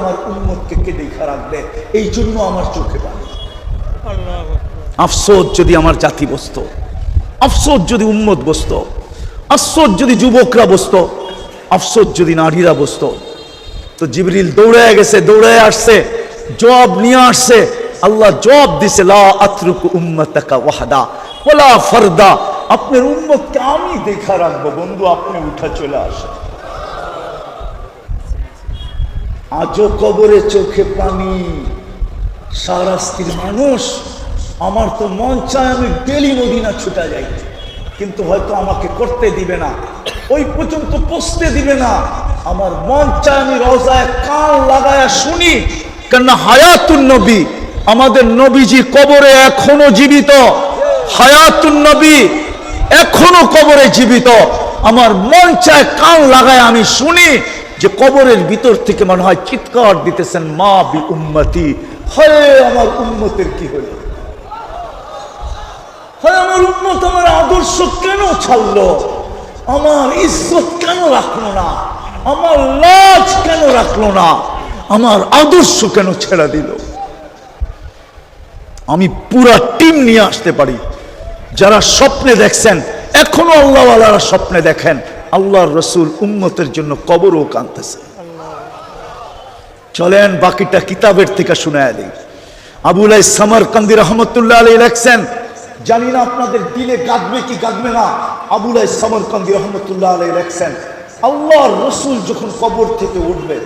আমার উম্মতকে কে দেখা রাখবে? এই জন্য আমার চোখে পানি। আফসোস যদি আমার জাতি বসত, আফসোস যদি উম্মত বসত, আফসোস যদি যুবকরা বসত, আফসোস যদি নারীরা বসত। তো জিবরিল দৌড়ায় গেছে, দৌড়ায় আসছে, জবাব নিয়ে আসছে। আল্লাহ জবাব দিছে, লা আতরুকু উম্মাতাকা ওয়াহদা ওয়ালা ফারদা। আপনার উম্মতকে আমি দেখা রাখবো। বন্ধু, আপনি উঠা চলে আসেন। আজও কবরে চোখে পানি, শাহরাস্তির মানুষ। আমার তো মন চায় আমি ডেলি মদিনা ছুটা যাই, কিন্তু হয়তো আমাকে করতে দিবে না, ওই পর্যন্ত পৌঁছতে দিবে না। আমার মন চায় আমি রওজায় কান লাগায়া শুনি, কেননা হায়াতুন নবী, আমাদের নবীজি কবরে এখনো জীবিত। হায়াতুন নবী এখনো কবরে জীবিত। আমার মন চায় কান লাগায় আমি শুনি যে কবরের ভিতর থেকে মনে হয় চিৎকার দিতেছেন, মা বি উম্মতি, হয় আমার উম্মতের কি হলো? হয় আমার উম্মত আমার আদর্শ কেন ছাড়লো? আমার ইজ্জত কেন রাখলো না? আমার লাজ কেন রাখলো না? আমার আদর্শ কেন ছেড়ে দিল? আমি পুরা টিম নিয়ে আসতে পারি। যারা স্বপ্নে দেখছেন, এখনো আল্লাহওয়ালারা স্বপ্নে দেখেন আল্লাহর রসুল উম্মতের জন্য কবরও কাঁদতেছে। চলেন বাকিটা কিতাবের থেকে শুনায় দিই। আবুল সামারকান্দি রহমতুল্লাহ আলাইহি লেখছেন, জানি না আপনাদের দিলে গাঁদবে কি গাঁদবে না। আবুল সামারকান্দি রহমতুল্লাহ আলাইহি লেখছেন, আল্লাহর রসুল যখন কবর থেকে উঠবে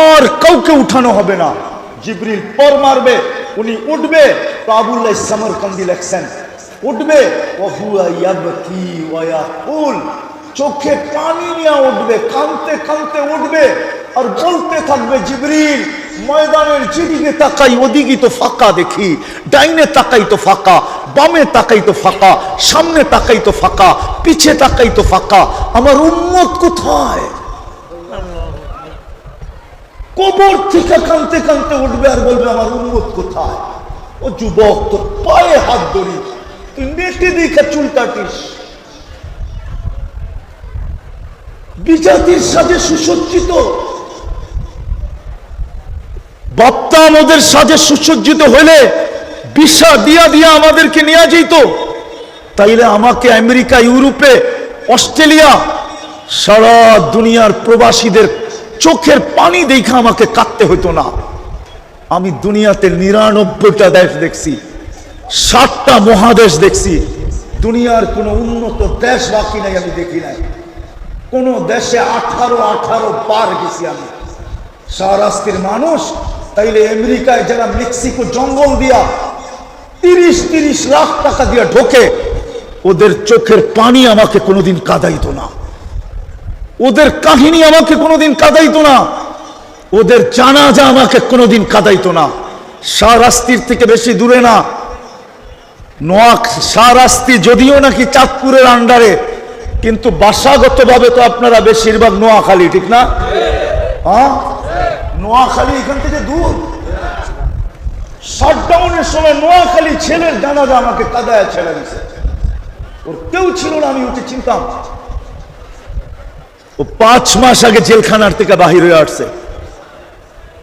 আর কাউকে উঠানো হবে না, জিবরিল পর মারবে, উনি উঠবে। তো আবুল সামারকান্দি লেখছেন, উঠবে ওহুয়া ইয়াবকি ওয়া ইয়াকুল, চোখে পানি নিয়ে উঠবে, কাঁদতে কাঁদতে উঠবে আর বলতে থাকবে, জিবরিল ময়দানের যেদিকে তাকাই ওদিকে তো ফাঁকা দেখি, ডাইনে তাকাই তো ফাঁকা, বামে তাকাই তো ফাঁকা, সামনে তাকাই তো ফাঁকা, পিছে তাকাই তো ফাঁকা, আমার উম্মত কোথায়? কবর থেকে কাঁদতে কাঁদতে উঠবে আর বলবে, আমার উম্মত কোথায়? ও যুবক, তোর পায়ে হাত ধরি, তুই নেটে দেখে চুল কাটিস, বিজাতির সাজে সুসজ্জিত, বাপ্তা আমাদের সাজে সুসজ্জিত হইলে বিশা দিয়া দিয়া আমাদেরকে নিয়ে যেত। তাইলে আমাকে আমেরিকা, ইউরোপে, অস্ট্রেলিয়া, সারা দুনিয়ার প্রবাসীদের চোখের পানি দেখে আমাকে কাঁদতে হতো না। আমি দুনিয়াতে 99টা দেশ দেখছি, 60টা মহাদেশ দেখছি, দুনিয়ার কোন উন্নত দেশ বাকি নাই আমি দেখি নাই। কোন দেশে 18 বার গেছি আমি। শাহরাস্তির মানুষ। তাইলে আমেরিকায় যারা মেক্সিকো জঙ্গল দিয়া 30 লাখ টাকা দিয়া ঢোকে, ওদের চোখের পানি আমাকে কোনোদিন কাঁদাইতো না, ওদের কাহিনী আমাকে কোনোদিন কাঁদাইতো না, ওদের জানাজা আমাকে কোনোদিন কাঁদাইতো না। শাহরাস্তির থেকে বেশি দূরে না, শাহরাস্তি যদিও নাকি চাঁদপুরের আন্ডারে, কিন্তু বাসাগতভাবে তো আপনারা বেশিরভাগ নোয়াখালী, ঠিক না? হ্যাঁ, নোয়াখালী এখান থেকে দূর। শাটডাউনের সময় নোয়াখালী ছেলের জানাজা আমাকে কাদায় ছেড়ে দিছে, ওর কেউ ছিল না, আমি উঠে চিনতাম। ও 5 মাস আগে জেলখানার থেকে বাহির হয়ে আসছে,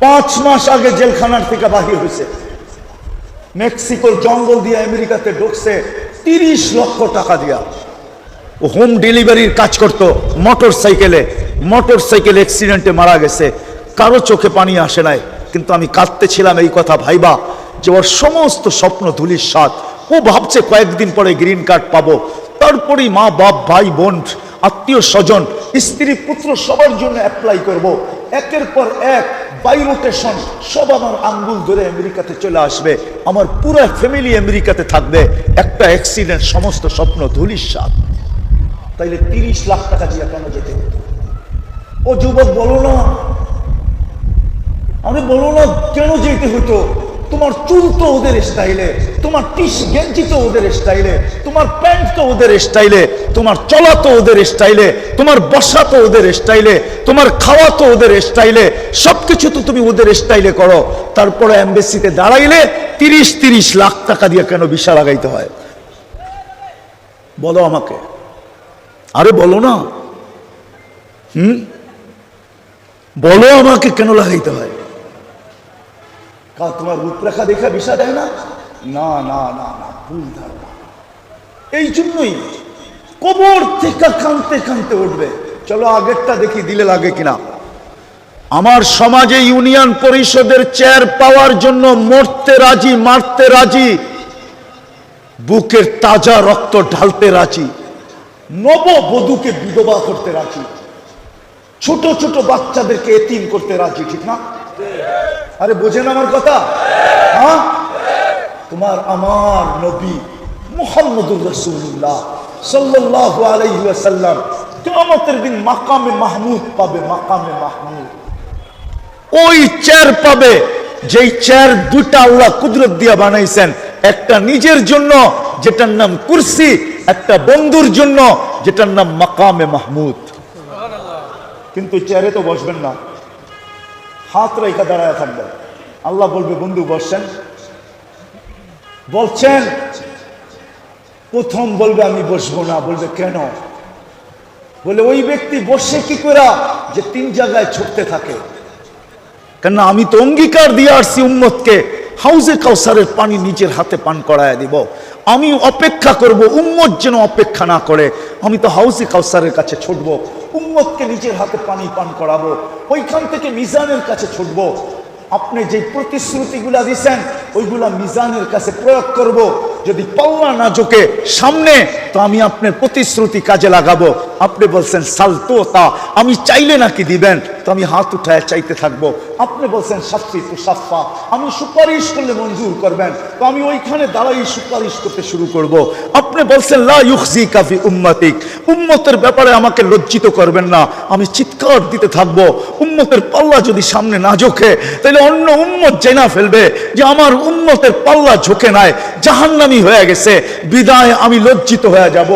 5 মাস আগে জেলখানার থেকে বাহির হয়েছে। মেক্সিকোর জঙ্গল দিয়ে আমেরিকাতে ঢুকছে 30 লক্ষ টাকা দিয়া। ও হোম ডেলিভারির কাজ করতো, মোটর সাইকেল অ্যাক্সিডেন্টে মারা গেছে। কারো চোখে পানি আসে নাই, কিন্তু আমি কাঁদতেছিলাম এই কথা ভাইবা যে ওর সমস্ত স্বপ্ন ধুলির স্বাদ। ও ভাবছে কয়েকদিন পরে গ্রিন কার্ড পাবো, তারপরেই মা বাপ ভাই বোন আত্মীয় স্বজন স্ত্রী পুত্র সবার জন্য অ্যাপ্লাই করব। একের পর এক বাই রোটেশন সব আমার আঙ্গুল ধরে আমেরিকাতে চলে আসবে, আমার পুরো ফ্যামিলি আমেরিকাতে থাকবে। একটা অ্যাক্সিডেন্ট, সমস্ত স্বপ্ন ধুলির স্বাদ। তাইলে 30 লাখ টাকা দিয়ে কেন যেতে হতো? ও যুবক বলো না, আমি বলো না কেন যেতে হতো? তোমার চুল তো ওদের স্টাইলে, তোমার গেঞ্জি তো ওদের স্টাইলে, তোমার প্যান্ট তো ওদের স্টাইলে, তোমার চলা তো ওদের স্টাইলে, তোমার বসা তো ওদের স্টাইলে, তোমার খাওয়া তো ওদের স্টাইলে, সবকিছু তো তুমি ওদের স্টাইলে করো। তারপরে এমবেসিতে দাঁড়াইলে 30 লাখ টাকা দিয়ে কেন ভিসা লাগাইতে হয়? বলো আমাকে, আরে বলো না। বলো আমাকে কেন লাগাইতে হয়? তোমার রূপরেখা দেখা বিষা দেয় না? না না না না, ভুল ধারণা। এই জন্যই কবর থেকে কাঁদতে কাঁদতে উঠবে। চলো আগেরটা দেখি দিলে লাগে কিনা। আমার সমাজে ইউনিয়ন পরিষদের চেয়ার পাওয়ার জন্য মরতে রাজি, মারতে রাজি, বুকের তাজা রক্ত ঢালতে রাজি, নববধূকে বিধবা করতে রাজি, ছোট ছোট বাচ্চাদেরকে এতিম করতে রাজি, ঠিক না? আরে বোঝেন আমার কথা? হ্যাঁ, তোমার আমার নবী মুহাম্মদুর রাসূলুল্লাহ সাল্লাল্লাহু আলাইহি ওয়াসাল্লাম কিয়ামতের দিন মাকামে মাহমুদ পাবে, মাকামে মাহমুদ। ওই চেয়ার পাবে যেই চেয়ার দুইটা আল্লাহ কুদরত দিয়া বানাইছেন, একটা নিজের জন্য যেটার নাম কুরসি, একটা বন্ধুর জন্য যেটার নাম মাকামে মাহমুদ। কিন্তু চেয়ারে তো বসবেন না, হাত রেখা দাঁড়ায় থাকবেন। আল্লাহ বলবে বন্ধু বসছেন? বলছেন? প্রথম বলবে আমি বসবো না। বলবে কেন? বলে ওই ব্যক্তি বসে কি করে যে 3 জায়গায় ছুটতে থাকে। কেন? আমি তো অঙ্গীকার দিয়ে আসছি উম্মতকে হাউজে কাউসারের পানি নিজের হাতে পান করায় দিব। আমি অপেক্ষা করব উম্মত যেন অপেক্ষা না করে। আমি তো হাউজে কাউসারের কাছে ছুটবো, উম্মতকে নিজের হাতে পানি পান করাবো, ওইখান থেকে মিজানের কাছে ছুটবো। আপনি যে প্রতিশ্রুতিগুলা দিচ্ছেন ওইগুলা মিজানের কাছে প্রয়োগ করব। যদি পাল্লা না ঝোঁকে সামনে, তো আমি আপনার প্রতিশ্রুতি কাজে লাগাবো। আপনি বলছেন সালতো তা, আমি চাইলে নাকি দিবেন, তো আমি হাত উঠায় চাইতে থাকবো। আপনি বলছেন সাফি তো সাফা, আমি সুপারিশ করলে মঞ্জুর করবেন, তো আমি ওইখানে দাঁড়াই সুপারিশ করতে শুরু করব। আপনি বলছেন লা ইউখজিকা ফি উম্মতিক, উম্মতের ব্যাপারে আমাকে লজ্জিত করবেন না, আমি চিৎকার দিতে থাকবো। উম্মতের পাল্লা যদি সামনে না ঝোঁকে, তাহলে অন্য উম্মত জেনা ফেলবে যে আমার উম্মতের পাল্লা ঝোঁকে নাই, জাহান্নামী হয়ে গেছে, বিদায় আমি লজ্জিত হয়ে যাব।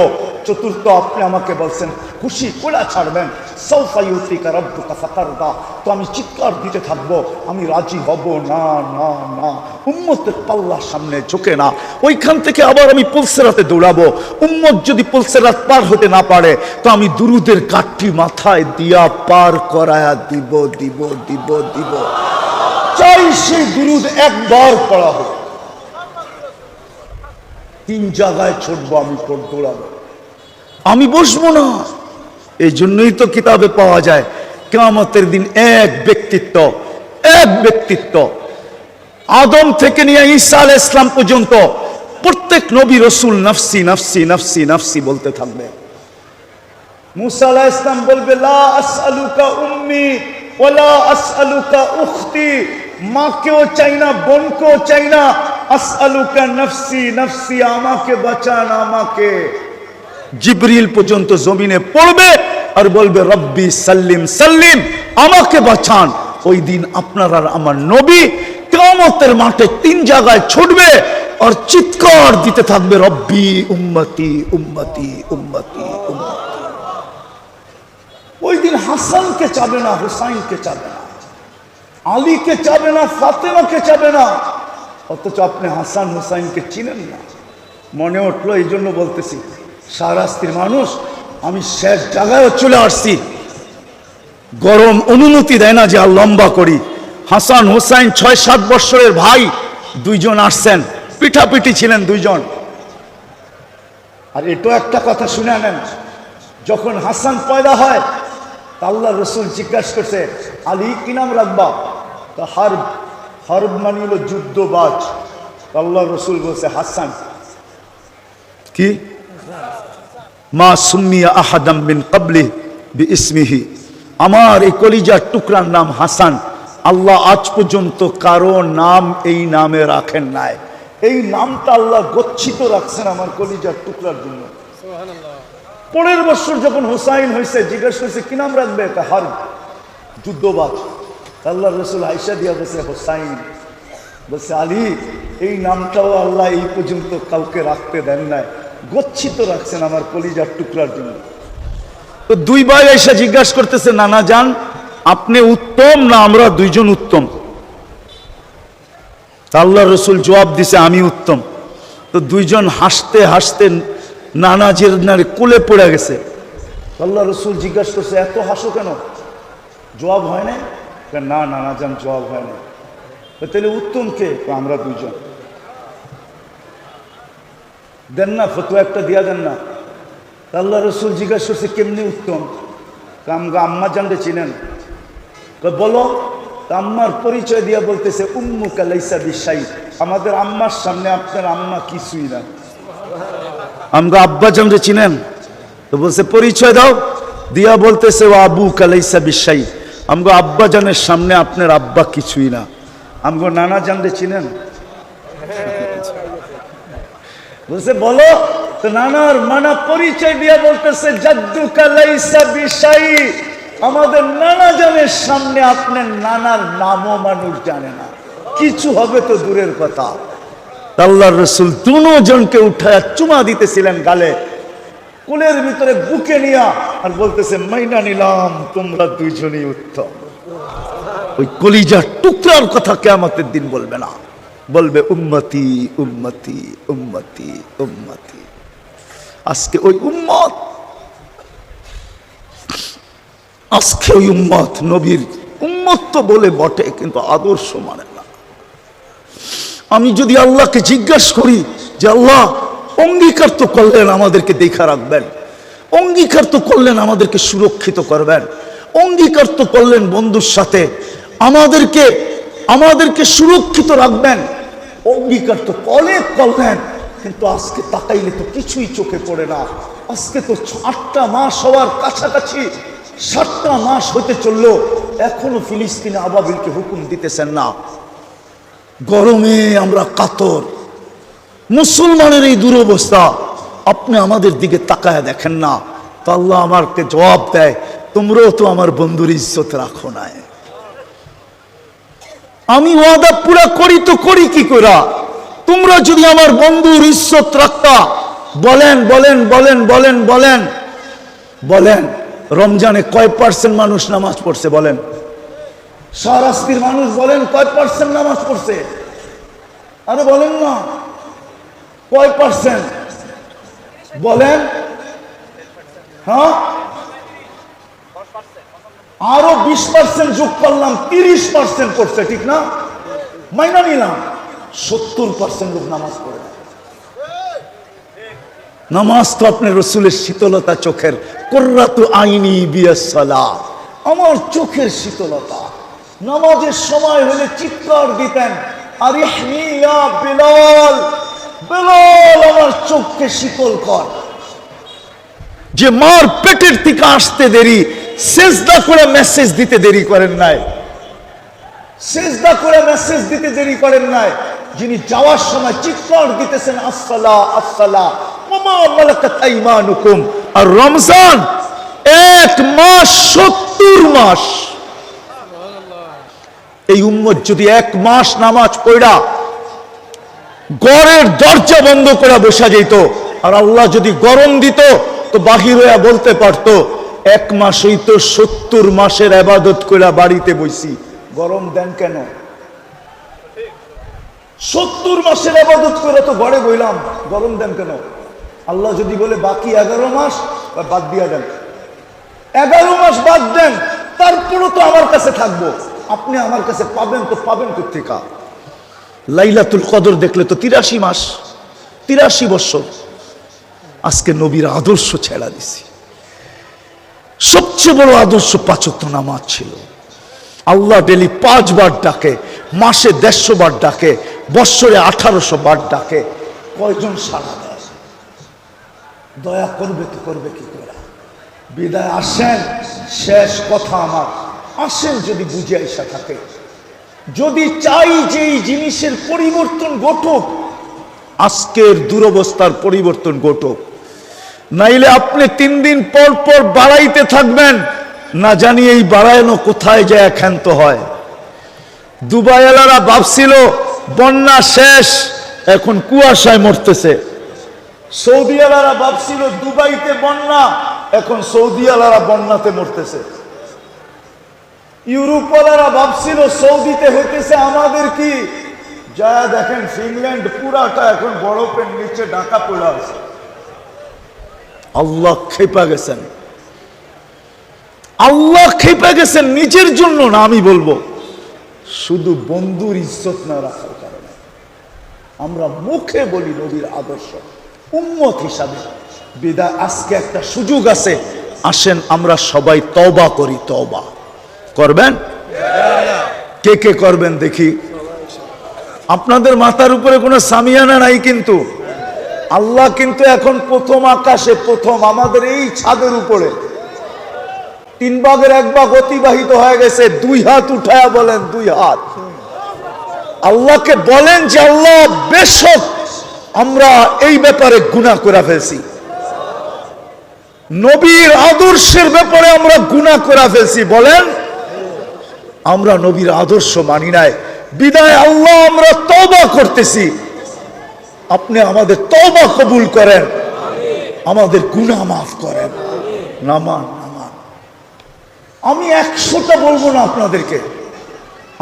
চতুর্থ, আপনি আমাকে বলছেন খুশি করে ছাড়বেন, সাউফা ইউতিকা রাব্বুকা ফাতারদা, তো আমি চিৎকার দিতে থাকবো, আমি রাজি হব না না না। উম্মতের পাল্লা সামনে ঝোঁকে না। ওইখান থেকে আবার আমি পুলসেরাতে দৌড়াবো। উম্মত যদি পুলসেরাত পার হতে না পারে, তো আমি দুরুদের কাঠটি মাথায় দিয়া পার করায়া দিব দিব দিব দিব। চাই সেই দুরুদ একবার পড়া হোক। 3 জায়গায় ছুটবো, আমি দৌড়াবো, আমি বসবো না। এই জন্যই তো কিতাবে পাওয়া যায় কিয়ামতের দিন এক ব্যক্তিত্ব আদম থেকে নিয়ে ঈসা আলাইহিস সালাম পর্যন্ত প্রত্যেক নবী রাসূল নফসি নফসি নফসি নফসি বলতে থাকবে। মুসা আলাইহিস সালাম বলবে লা আসআলুকা উম্মি ওয়ালা আসআলুকা উখতি, মাকেও চাই না, বোনকেও চাই না, আসআলুকা নফসি নফসি, আমাকে বাঁচান আমাকে। জিবরিল পর্যন্ত জমিনে পড়বে আর বলবে রব্বি সাল্লিম সাল্লিম, আমাকে বাঁচান। ওই দিন আপনার আর আমার নবী কিয়ামতের মাঠে 3 জায়গায় ছুটবে আর চিৎকার দিতে থাকবে রব্বি উম্মতি উম্মতি উম্মতি উম্মতি। ওই দিন হাসানকে চাবে না, হুসাইনকে চাবে না, আলীকে চাবে না, ফাতেমাকে চাবে না। অথচ আপনি হাসান হুসাইনকে চিনেন না। মনে উঠলো, এই জন্য বলতেছি, শাহরাস্তির মানুষ, আমি শেষ জায়গায় চলে আসছি। গরম অনুমতি দেয় না যে আর লম্বা করি। হাসান হুসাইন 6-7 বৎসরের ভাই, 2 জন আসছেন, পিঠাপিঠি ছিলেন 2 জন। আর এটাও একটা কথা শুনে নেন, যখন হাসান পয়দা হয়, আল্লাহ রসুল জিজ্ঞাসা করছে আলী কি নাম রাখবা? তা হারব মানে হলো যুদ্ধবাজ। আল্লাহ রসুল বলছে হাসান। কি? মা সুম্মিয়া আহাদাম মিন ক্বাবলি বিইসমিহি, আমার এই কলিজার টুকরার নাম হাসান। আল্লাহ আজ পর্যন্ত কারো নাম এই নামে রাখেন নাই। এই নামটা আল্লাহ গচ্ছিত রাখছেন আমার কলিজার টুকরার জন্য। পরের বছর যখন হুসাইন হয়েছে, জিজ্ঞাসা করছে কি নাম রাখবে? এটা হারব, যুদ্ধবাজ। আল্লাহ রসুল আয়েশা দিয়া বলছে হুসাইন। বলছে আলী, এই নামটাও আল্লাহ এই পর্যন্ত কাউকে রাখতে দেন নাই, গচ্ছিত রাখছেন আমার কলিজার টুকরার জন্য। তো 2 ভাই এসে জিজ্ঞাসা করতেছে নানা জান, আপনি উত্তম না আমরা 2 জন উত্তম? আল্লাহ রসুল জবাব দিছে আমি উত্তম। তো 2 জন হাসতে হাসতে নানাজির কোলে পড়ে গেছে। আল্লাহ রসুল জিজ্ঞাসা করছে এত হাসো কেন? জবাব হয় না? না নানা যান জবাব হয় না। তাহলে উত্তম কে? আমরা দুইজন। দেন না ফতোয়া একটা দিয়া দেন না। আল্লাহ রসুল জিজ্ঞাসা করছে কেমনি উত্তম? আমগা আম্মা জানতে চিনেন? বলো। আম্মার পরিচয় দিয়া বলতেছে উম্মুকা লাইসা বিশাই, আমাদের আম্মার সামনে আপনার আম্মা কিছুই না। আমগা আব্বা জানতে চিনেন? তো বলছে পরিচয় দাও। দিয়া বলতেছে ও আবুকা লাইসা বিশাই, আমগো আব্বা জানের সামনে আপনার আব্বা কিছুই না। আমগো নানা জানতে চিনেন? বলছে বলো। তো নানার মানা পরিচয় দিয়া বলতেছে জাদ্দুকা লাইসা বিশাই, আমাদের নানা জানের সামনে আপনার নানার নামও মানুষ জানে না, কিছু হবে তো দূরের কথা। আল্লাহর রাসূল দুজনকে উঠায় চুমা দিতেছিলেন গালে, কোলের ভিতরে বুকে নিয়া, আর বলতেছে মাইনা নিলাম তোমরা দুইজনই উত্তম। ওই কলিজার টুকরার কথা কিয়ামতের দিন বলবে না, বলবে উম্মতি উম্মতি উম্মতি উম্মতি। আজকে ওই উম্মত, আজকে ওই উম্মত নবীর উম্মত তো বলে বটে, কিন্তু আদর্শ মানে না। আমি যদি আল্লাহকে জিজ্ঞাসা করি যে আল্লাহ অঙ্গীকার তো করলেন আমাদেরকে দেখা রাখবেন, অঙ্গীকার তো করলেন আমাদেরকে সুরক্ষিত করবেন, অঙ্গীকার তো করলেন বন্ধুর সাথে আমাদেরকে সুরক্ষিত রাখবেন, অঙ্গীকার তো অনেক করলেন, কিন্তু আজকে তাকাইলে তো কিছুই চোখে পড়ে না। আজকে তো 8টা মাস হওয়ার কাছাকাছি, 7টা মাস হতে চললো, এখনো ফিলিস্তিনে আবাবিলকে হুকুম দিতেছেন না। গরমে আমরা কাতর, মুসলমানের এই দুরবস্থা, আপনি আমাদের দিকে তাকায় দেখেন না। তো আল্লাহ আমাকে জবাব দেয় তোমরাও তো আমার বন্ধুর ইজ্জত রাখো না। আমি ওয়াদা পুরা করি তো করি কি করে? তোমরা যদি আমার বন্ধুর ইজ্জত রাখতা, বলেন বলেন বলেন বলেন বলেন বলেন রমজানে কয় % মানুষ নামাজ পড়ছে? বলেন। শাহরাস্তির মানুষ বলেন কয় % নামাজ পড়ছে? আরে বলেন না, কয় %? বলেন। হ্যাঁ, আরো 20% যোগ করলাম, 30% করছে, ঠিক না? মাইনা নিলাম 70% লোক নামাজ পড়ে। নামাজ তো আপনার রসুলের শীতলতা, চোখের কুররাতু আইনি বিয়াসসালাহ, আমার চোখের শীতলতা। নামাজের সময় হলে চিৎকার দিতেন আরিহনি ইয়া বিলাল, বিলাল আমার চোখকে শীতল কর। যে মার পেটের থেকে আসতে দেরি, সেজদা করে মেসেজ দিতে দেরি করেন নাই, সেজদা করে মেসেজ দিতে দেরি করেন নাই, যিনি যাওয়ার সময় চিৎকার দিতেছেন আসসালা আসসালা ওমা মালাকাত আইমানুকুম। আর রমজান 1 মাস 70 মাস, এই উম্মত যদি 1 মাস নামাজ পড়া ঘরের দরজা বন্ধ করে বসা যেত, আর আল্লাহ যদি গরম দিত তো বাহির হইয়া বলতে পারতো 1 মাসই তো 70 মাসের ইবাদত করে বাড়িতে বসি, গরম দেন কেন? 70 মাসের ইবাদত করে তো ঘরে বইলাম, গরম দেন কেন? আল্লাহ যদি বলে বাকি 11 মাস বাদ দিয়া দেন, 11 মাস বাদ দেন, তারপরও তো আমার কাছে থাকবো, আপনি আমার কাছে পাবেন তো পাবেন কোথেকে? লাইলাতুল কদর দেখলে তো 83 মাস, 83 বছর। আজকে নবীর আদর্শ ছেড়া দিছি। সবচেয়ে বড় আদর্শ 5 ওয়াক্ত নামাজ ছিল। আল্লাহ ডেলি 5 বার ডাকে, মাসে 150 বার ডাকে, বৎসরে 1800 বার ডাকে। কয়জন সাড়া দেয়? দয়া করবে তো করবে কি করে? বিদায় আসেন, শেষ কথা আমার, আসেন যদি বুঝে আইসা থাকে, যদি চাই যে এই জিনিসের পরিবর্তন ঘটুক, আজকের দুরবস্থার পরিবর্তন ঘটুক, নাইলে আপনি 3 দিন পর পর বাড়াইতে থাকবেন, না জানি এই বাড়ানো কোথায় যায় ক্ষান্ত হয়। দুবাইওয়ালারা ভাবছিল বন্যা শেষ, এখন কুয়াশায় মরতেছে। সৌদিওয়ালারা ভাবছিল দুবাইতে বন্যা, এখন সৌদিওয়ালারা বন্যাতে মরতেছে। ইউরোপওয়ালারা ভাবছিল সৌদিতে হইতেছে, আমাদের কি যা দেখেন ফিনল্যান্ড পুরাটা এখন বরফের নিচে ঢাকা পড়ে আছে। আল্লাহ খেপা গেছেন। আল্লাহ খেপে গেছেন নিজের জন্য না, আমি বলবো শুধু বন্ধুর ইজ্জত না রাখার কারণে। আমরা মুখে বলি নবীর আদর্শ উম্মত হিসাবে, বিদায় আজকে একটা সুযোগ আছে, আসেন আমরা সবাই তওবা করি। তওবা করবেন? কে কে করবেন দেখি? আপনাদের মাথার উপরে কোনো সামিয়ানা নাই, কিন্তু আল্লাহ কিন্তু এখন প্রথম আকাশে, প্রথম আমাদের এই ছাদের উপরে 3 ভাগের 1 ভাগ অতিবাহিত হয়ে গেছে। 2 হাত উঠায়া বলেন, 2 হাত আল্লাহকে বলেন যে আল্লাহ বেশক আমরা এই ব্যাপারে গুনাহ করে ফেলছি, নবীর আদর্শের ব্যাপারে আমরা গুনাহ করে ফেলছি। বলেন আমরা নবীর আদর্শ মানি নাই, বিদায় আল্লাহ আমরা তওবা করতেছি, আপনি আমাদের তওবা কবুল করেন, আমাদের গুনাহ মাফ করেন। নামান নামান আমি 100টা বলবো না আপনাদেরকে,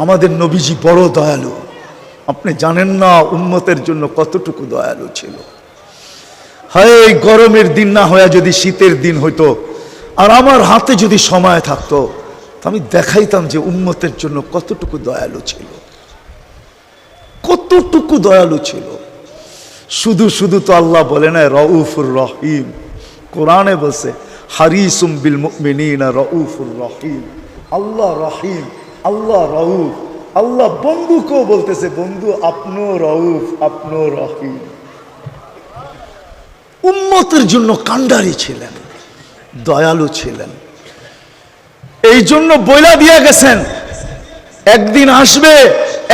আমাদের নবীজি বড় দয়ালু। আপনি জানেন না উম্মতের জন্য কতটুকু দয়ালু ছিল। হায় গরমের দিন না হয়ে যদি শীতের দিন হইতো, আর আমার হাতে যদি সময় থাকতো, আমি দেখাইতাম যে উম্মতের জন্য কতটুকু দয়ালু ছিল, কতটুকু দয়ালু ছিল। শুধু শুধু তো আল্লাহ বলে না রউফুর রহিম, কোরআনে বলছে হারিসুম বিল মুমিনিনা রউফুর রহিম। আল্লাহ রহিম, আল্লাহ রউফ। আল্লাহ বন্ধুকেও বলতেছে বন্ধু আপনো রউফ, আপনো রহিম। উম্মতের জন্য কান্ডারি ছিলেন, দয়ালু ছিলেন। এই জন্য বইলা দিয়া গেছেন একদিন আসবে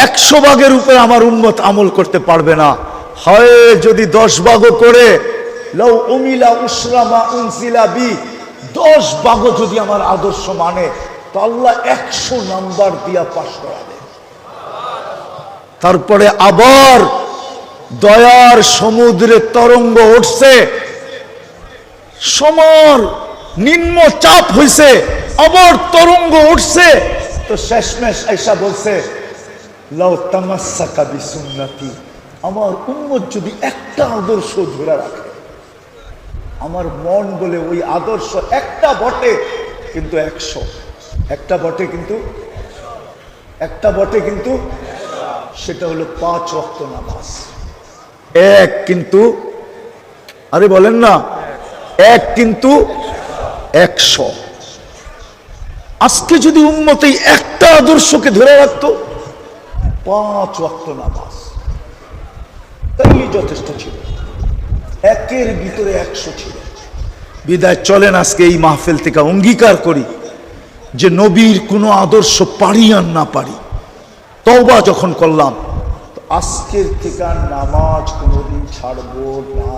100 ভাগের উপরে আমার উম্মত আমল করতে পারবে না, হয় যদি 10 ভাগও করে, লাউ উমিলা উসরা মা উনজিলা বি, 10 ভাগও যদি আমার আদর্শ মানে, তো আল্লাহ 100 নাম্বার দিয়া পাস করাবে। তারপরে আবার দয়ার সমুদ্রে তরঙ্গ উঠছে, সমর নিম্ন চাপ হইছে, আবার তরঙ্গ উঠছে, তো শেষমেশ আয়েশা বলছে লাউ তামাসসাকা বিসুন্নতি, আমার উম্মত যদি একটা আদর্শ ধরে রাখে, আমার মন বলে ওই আদর্শ একটা বটে কিন্তু 100, একটা বটে কিন্তু, একটা বটে কিন্তু, সেটা হলো 5 ওয়াক্ত নামাজ। এক কিন্তু, আরে বলেন না, এক কিন্তু 100। আজকে যদি উম্মত এই একটা আদর্শকে ধরে রাখতো, 5 ওয়াক্ত নামাজ, তাইলে যথেষ্ট ছিল। একের ভিতরে 100 ছিল। বিদায় চলেন আজকে এই মাহফিল থেকে অঙ্গীকার করি যে নবীর কোনো আদর্শ পারি আর না পারি, তওবা যখন করলাম, তো আজকের থেকে নামাজ কোনোদিন ছাড়বো না।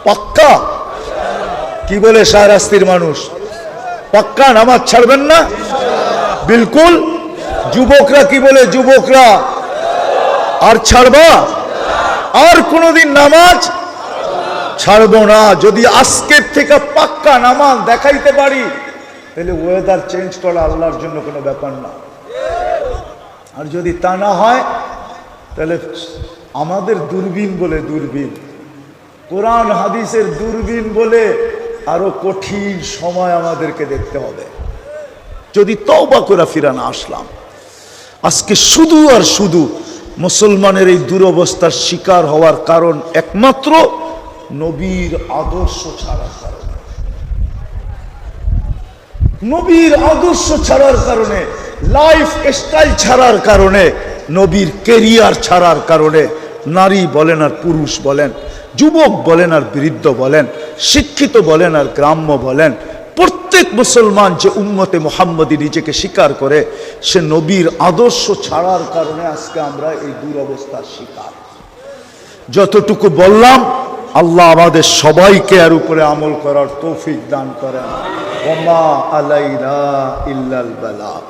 পাক্কা? কি বলে শাহরাস্তির মানুষ, পাক্কা নামাজ ছাড়বেন না? বিলকুল। যুবকরা কি বলে, যুবকরা আর ছাড়বা? আর কোনোদিন নামাজ ছাড়বো না। যদি আজকের থেকে পাক্কা নামাজ দেখাইতে পারি, তাহলে ওয়েদার চেঞ্জ করা আল্লাহর জন্য কোনো ব্যাপার না। আর যদি তা না হয়, তাহলে আমাদের দূরবীন বলে, দূরবীন কোরআন হাদিসের দূরবীন বলে আরো কঠিন সময় আমাদেরকে দেখতে হবে, যদি তওবা করে ফিরে না আসলাম। আজকে শুধু আর শুধু মুসলমানের এই দুরবস্থার শিকার হওয়ার কারণ একমাত্র নবীর আদর্শ ছাড়ার কারণে। নবীর আদর্শ ছাড়ার কারণে, লাইফ স্টাইল ছাড়ার কারণে, নবীর কেরিয়ার ছাড়ার কারণে, নারী বলেন আর পুরুষ বলেন, যুবক বলেন আর বৃদ্ধ বলেন, শিক্ষিত বলেন আর গ্রাম্য বলেন, প্রত্যেক মুসলমান যে উম্মতে মুহাম্মদী নিজেকে স্বীকার করে, সে নবীর আদর্শ ছাড়ার কারণে আজকে আমরা এই দুরবস্থার শিকার। যতটুকু বললাম, আল্লাহ আমাদের সবাইকে এর উপরে আমল করার তৌফিক দান করেন। ওমা আলাইনা ইল্লাল বালাগ।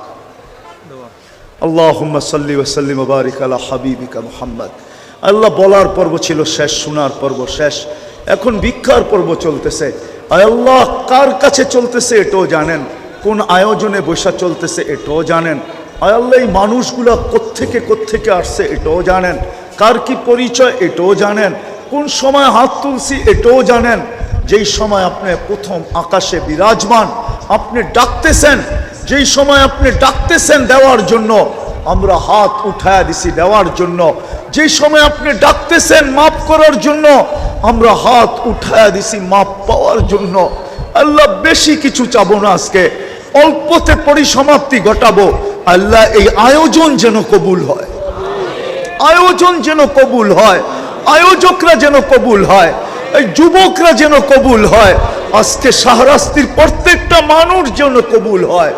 আল্লাহুম্মা সাল্লি ওয়া সাল্লিম ওয়া বারিক আলা হাবিবিকা মুহাম্মদ। আল্লাহ বলার পর্ব ছিল শেষ, শোনার পর্ব শেষ, এখন ভিক্ষার পর্ব চলতেছে। আয় আল্লাহ কার কাছে চলতেছে এটাও জানেন, কোন আয়োজনে বসা চলতেছে এটাও জানেন। আয় আল্লাহ এই মানুষগুলা কোত্থেকে আসছে এটাও জানেন, কার কি পরিচয় এটাও জানেন, কোন সময় হাত তুলছি এটাও জানেন। যেই সময় আপনি প্রথম আকাশে বিরাজমান, আপনি ডাকতেছেন, যেই সময় আপনি ডাকতেছেন দেওয়ার জন্য, আমরা হাত উঠায়া দিছি দেওয়ার জন্য। যেই সময় আপনি ডাকতেছেন মাফ করার জন্য, আমরা হাত উঠায়া দিছি মাফ পাওয়ার জন্য। আল্লাহ বেশি কিছু চাবো না, আজকে অল্পতে পরিসমাপ্তি ঘটাবো। আল্লাহ এই আয়োজন যেন কবুল হয়, আয়োজন যেন কবুল হয়, আয়োজকরা যেন কবুল হয়, এই যুবকরা যেন কবুল হয়। আজকে শাহরাস্তির প্রত্যেকটা মানুষ যেন কবুল হয়,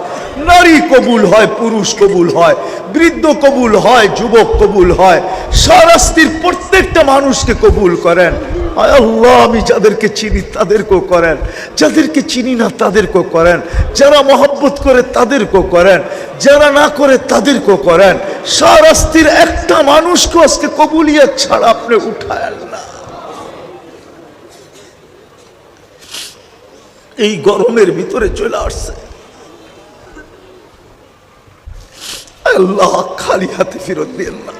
নারী কবুল হয়, পুরুষ কবুল হয়, বৃদ্ধ কবুল হয়, যুবক কবুল হয়। শাহরাস্তির প্রত্যেকটা মানুষকে কবুল করেন। আয় আল্লাহ, আমি যাদেরকে চিনি তাদেরকেও করেন, যাদেরকে চিনি না তাদেরকেও করেন, যারা মহব্বত করে তাদেরকেও করেন, যারা না করে তাদেরকেও করেন। শাহরাস্তির একটা মানুষকে আজকে কবুলিয়ত ছাড়া আপনি উঠায়েন না। এই গরমের ভিতরে চলে আসছে, আল্লাহ খালি হাতে ফেরত দিয়েন না।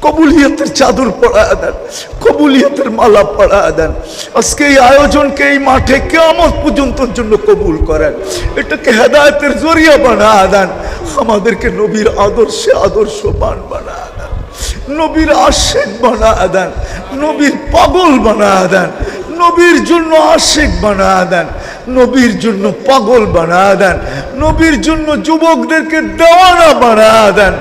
কবুলিয়তের চাদর পড়ায় দেন, কবুলিয়তের মালা পড়ায় দেন। আজকে এই আয়োজনকে এই মাঠে কিয়ামত পর্যন্ত জন্য কবুল করেন, এটাকে হেদায়েতের জরিয়া বানায় দেন। আমাদেরকে নবীর আদর্শে আদর্শবান বানায় দেন, নবীর আশিক বানায় দেন, নবীর পাগল বানায় দেন, নবীর জন্য আশিক বানায় দেন, নবীর জন্য পাগল বানায় দেন, নবীর জন্য যুবকদেরকে দেওয়ানা বানায় দেন।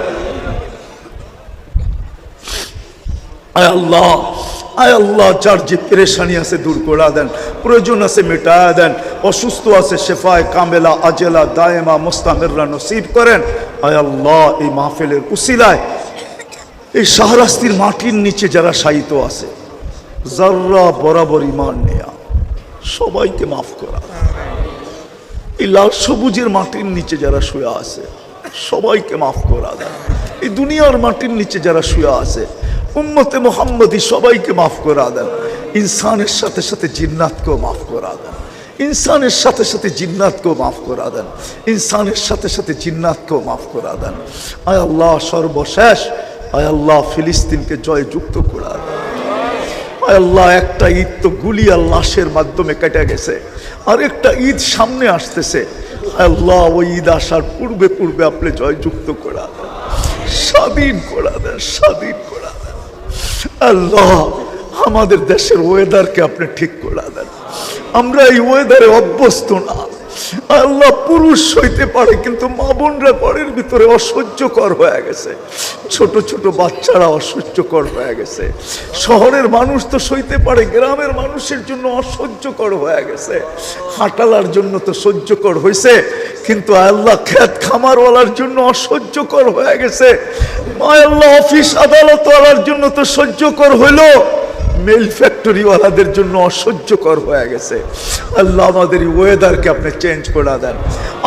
আয় আল্লাহ, আয় আল্লাহ, যার যে পেরেশানি আছে দূর করে দেন, প্রয়োজন আছে মেটায় দেন, অসুস্থ আছে শেফায়ে কামেলা আজেলা দায়েমা মুস্তামিররা নসিব করেন। আয় আল্লাহ, এই মাহফিলের উসিলায় এই শাহরাস্তির মাটির নিচে যারা শায়িত আছে, যারা বরাবর ঈমান নেয়া, সবাইকে মাফ করা। এই লাল সবুজের মাটির নিচে যারা শুয়ে আছে, সবাইকে মাফ করা দেন। এই দুনিয়ার মাটির নিচে যারা শুয়ে আছে, উম্মতে মুহাম্মদী, সবাইকে মাফ করা দেন। ইনসানের সাথে সাথে জিন্নাতকেও মাফ করা দেন, ইনসানের সাথে সাথে জিন্নাতকেও মাফ করা দেন, ইনসানের সাথে সাথে জিন্নাতকেও মাফ করা দেন। আয় আল্লাহ, সর্বশেষ আয় আল্লাহ, ফিলিস্তিনকে জয়যুক্ত করা দেন। আয় আল্লাহ, একটা ঈদ তো গুলি আর লাশের মাধ্যমে কেটে গেছে, আর একটা ঈদ সামনে আসতেছে। আল্লাহ, ওই ঈদ আসার পূর্বে পূর্বে আপনি জয়যুক্ত করা দেন, স্বাধীন করা দেন, স্বাধীন করা দেন। আল্লাহ, আমাদের দেশের ওয়েদারকে আপনি ঠিক করে দেন। আমরা এই ওয়েদারে অভ্যস্ত না। আল্লাহ, পুরুষ সইতে পারে, কিন্তু মা বোনরা ঘরের ভিতরে অসহ্যকর হয়ে গেছে, ছোট ছোট বাচ্চারা অসহ্যকর হয়ে গেছে। শহরের মানুষ তো সইতে পারে, গ্রামের মানুষের জন্য অসহ্যকর হয়ে গেছে। হাঁটালার জন্য তো সহ্যকর হয়েছে, কিন্তু আল্লাহ খেত খামারওয়ালার জন্য অসহ্যকর হয়ে গেছে। আল্লাহ, অফিস আদালতওয়ালার জন্য তো সহ্যকর হইল, মেল ফ্যাক্টরিওয়ালাদের জন্য অসহ্যকর হয়ে গেছে। আল্লাহ, আমাদের এই ওয়েদারকে আপনি চেঞ্জ করে দেন।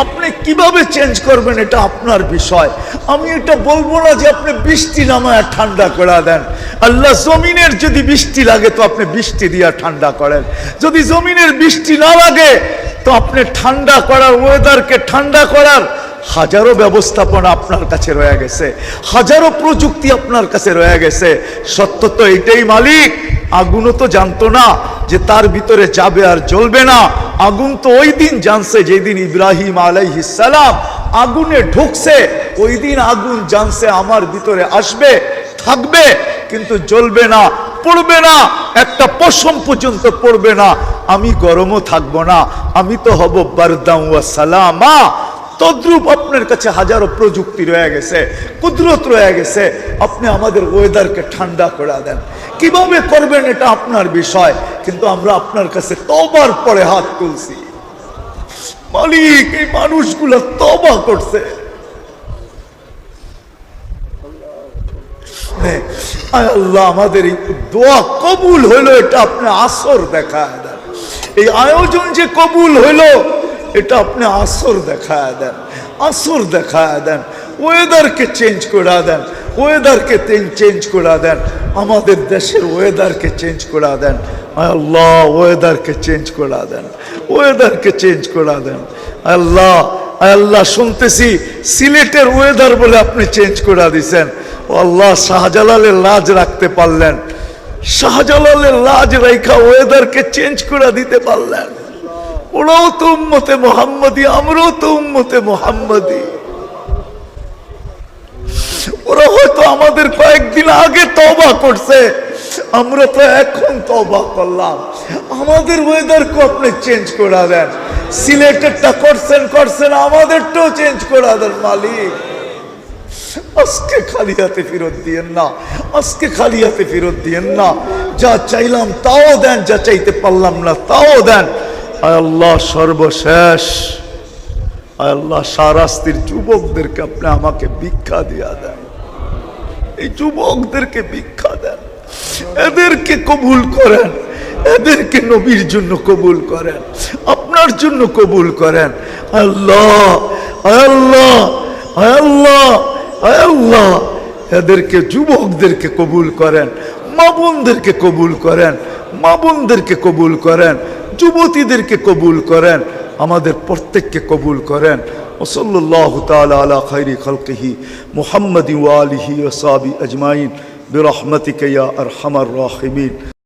আপনি কিভাবে চেঞ্জ করবেন এটা আপনার বিষয়, আমি এটা বলবো না যে আপনি বৃষ্টি নামায় ঠান্ডা করে দেন। আল্লাহ, জমিনের যদি বৃষ্টি লাগে তো আপনি বৃষ্টি দিয়া ঠান্ডা করেন, যদি জমিনের বৃষ্টি না লাগে তো আপনি ঠান্ডা করার, ওয়েদারকে ঠান্ডা করার হাজারো ব্যবস্থাপনা আপনার কাছে রয়ে গেছে, হাজারো প্রযুক্তি আপনার কাছে রয়ে গেছে। সত্য তো এটাই মালিক, আগুনও তো জানতো না যে তার ভিতরে যাবে আর জ্বলবে না। আগুন তো ওই দিন জানছে যেদিন ইব্রাহিম আলাইহিস সালাম আগুনে ঢুকছে, ওই দিন আগুন জানছে আমার ভিতরে আসবে, থাকবে, কিন্তু জ্বলবে না, পড়বে না, একটা পশম পর্যন্ত পড়বে না। আমি গরমও থাকবো না, আমি তো হব বারদাম ওয়া সালামা। তদ্রূপ আপনার কাছে হাজারো প্রযুক্তি রয়ে গেছে, কুদরত রয়ে গেছে। আপনি আমাদের ওয়েদারকে ঠান্ডা করে দেন। কিভাবে করবেন এটা আপনার বিষয়, কিন্তু আমরা আপনার কাছে তওবার পরে হাত তুলছি। মালিক, এই মানুষগুলো তওবা করছে। আল্লাহ, আমাদের এই দোয়া কবুল হইলো, এটা আপনি আসর দেখায় দেন। এই আয়োজন যে কবুল হইলো, এটা আপনি আসর দেখায় দেন, আসর দেখায় দেন। ওয়েদারকে চেঞ্জ করে দেন, ওয়েদারকে চেঞ্জ করে দেন, আমাদের দেশের ওয়েদারকে চেঞ্জ করে দেন। আল্লাহ, ওয়েদারকে চেঞ্জ করে দেন, ওয়েদারকে চেঞ্জ করে দেন। আল্লাহ, আল্লাহ, শুনতেছি সিলেটের ওয়েদার বলে আপনি চেঞ্জ করে দিছেন। আল্লাহ, শাহজালালের লাজ রাখতে পারলেন, শাহজালালের লাজ রেখা ওয়েদারকে চেঞ্জ করে দিতে পারলেন। ওরাও তো উম্মতে মুহাম্মাদি, আমরাও তো উম্মতে মুহাম্মাদি। ওরা হয়তো আমাদের কয়েকদিন আগে তওবা করছে, আমরা তো এখন তওবা করলাম। আমাদের ওয়েদারকে আপনি চেঞ্জ করে দেন। সিলেটেরটা করছেন, আমাদেরটাও চেঞ্জ করে দেন মালিক। আজকে খালি হাতে ফেরত দিয়েন না, আজকে খালি হাতে ফেরত দিয়েন না। যা চাইলাম তাও দেন, যা চাইতে পারলাম না তাও দেন। আয় আল্লাহ, সর্বশেষ আয় আল্লাহ, শাহরাস্তির যুবকদেরকে আপনি আমাকে ভিক্ষা দিয়া দেন। এই যুবকদেরকে ভিক্ষা দেন, এদেরকে কবুল করেন, এদেরকে নবীর জন্য কবুল করেন, আপনার জন্য কবুল করেন। আল্লাহ আল্লাহ আল্লাহ আল্লাহ, এদেরকে যুবকদেরকে কবুল করেন, মা বোনদেরকে কবুল করেন, মা বোনদেরকে কবুল করেন, যুবতীদেরকে কবুল করেন, আমাদের প্রত্যেককে কবুল করেন। ওসল্লাল্লাহু তাআলা আলা খায়রি খালকিহি মুহাম্মাদি ওয়া আলিহি ওয়া সাহবিহি আজমাইন বিরহমাতিকা ইয়া আরহামার রাহিমিন।